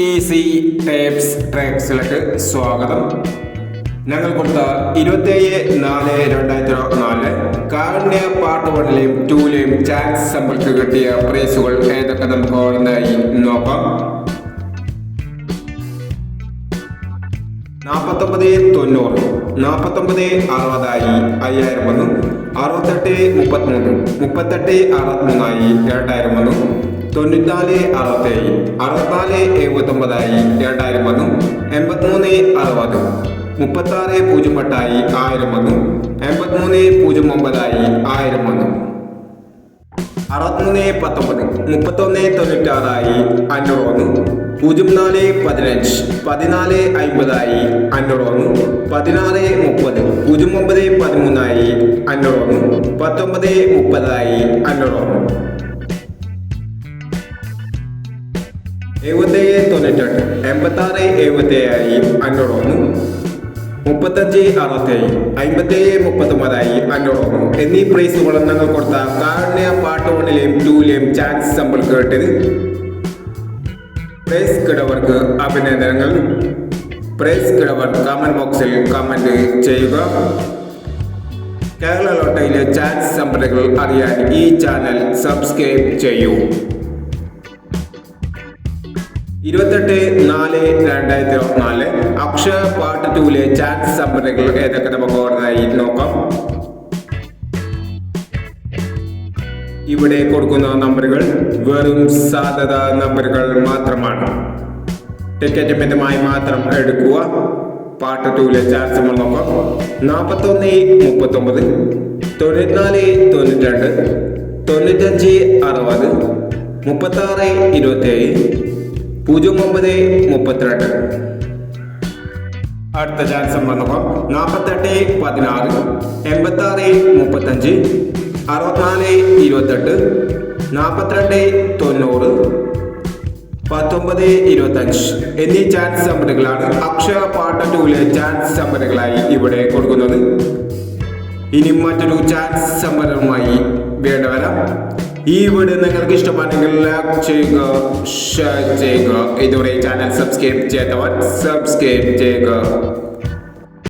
Easy tapes ട്രാക്സിലേക്ക് സ്വാഗതം. ഞങ്ങൾ കൊടുത്ത 27/4/2024 കാരുണ്യ പാർട്ട് 1ലെയും 2ലെയും ചാൻസ് സമ്പൾക്ക് കിട്ടിയ പ്രൈസുകൾ ഏതൊക്കെ നമുക്ക് ഓരോന്നായി നോക്കാം. 4990, 4960 5000 വന്നു. 6833, 3863 2000 വന്നു. 9467, 6479 2000 വന്നു. 8360, 3608 1000 വന്നു. 8309 1000 വന്നു. 6319, 3196 500 വന്നു. 0415, 1450 500 വന്നു. 1630, 0913 500 വന്നു. 1930 500 വന്നു. 7798, 8677 500 വന്നു. 3567, 5739 500 വന്നു എന്നീ പ്രൈസുകൾ ഞങ്ങൾ കൊടുത്ത കാരുണ്യ പാർട്ട് 1ലെയും 2ലെയും ചാൻസ് സമ്പൾക്ക് കേട്ടത്. പ്രൈസ് കിടവർക്ക് അഭിനന്ദനങ്ങൾ. പ്രൈസ് കിടവർ കമന്റ് ബോക്സിൽ കമന്റ് ചെയ്യുക. കേരള ലോട്ടറിയിലെ ചാൻസ് സമ്പത്തുകൾ അറിയാൻ ഈ ചാനൽ സബ്സ്ക്രൈബ് ചെയ്യൂ. 28/4/2024 അക്ഷയ പാർട്ട് 2ലെ ചാൻസ് സമ്പത്തുകൾ ഏതൊക്കെ നമുക്ക് ഓരോന്നായി നോക്കാം. ഇവിടെ കൊടുക്കുന്ന നമ്പറുകൾ വെറും സാധ്യത നമ്പറുകൾ മാത്രമാണ്. ടിക്കറ്റ് മിതമായി മാത്രം എടുക്കുക. പാർട്ട് 2ലെ ചാൻസ് നമ്മൾ നോക്കാം. 4139, 9492, 9560, 3627, 0932. അടുത്ത ചാൻസ് നമ്മൾ നോക്കാം. 4816, 8635, 6428, 4290, 1925 എന്നീ ചാൻസ് നമ്പറുകളാണ് അക്ഷയ പാർട്ട് 2ലെ ചാൻസ് നമ്പറുകളായി ഇവിടെ കൊടുക്കുന്നത്. ഇനി മറ്റൊരു ചാൻസ് നമ്പറുമായി വീണ്ടും വരാം. ഈ വീഡിയോ നിങ്ങൾക്ക് ഇഷ്ടമാണെങ്കിൽ ലൈക്ക് ചെയ്യുക, ഷെയർ ചെയ്യുക. ഇതുവരെ ചാനൽ സബ്സ്ക്രൈബ് ചെയ്യാത്തവർ സബ്സ്ക്രൈബ് ചെയ്യുക.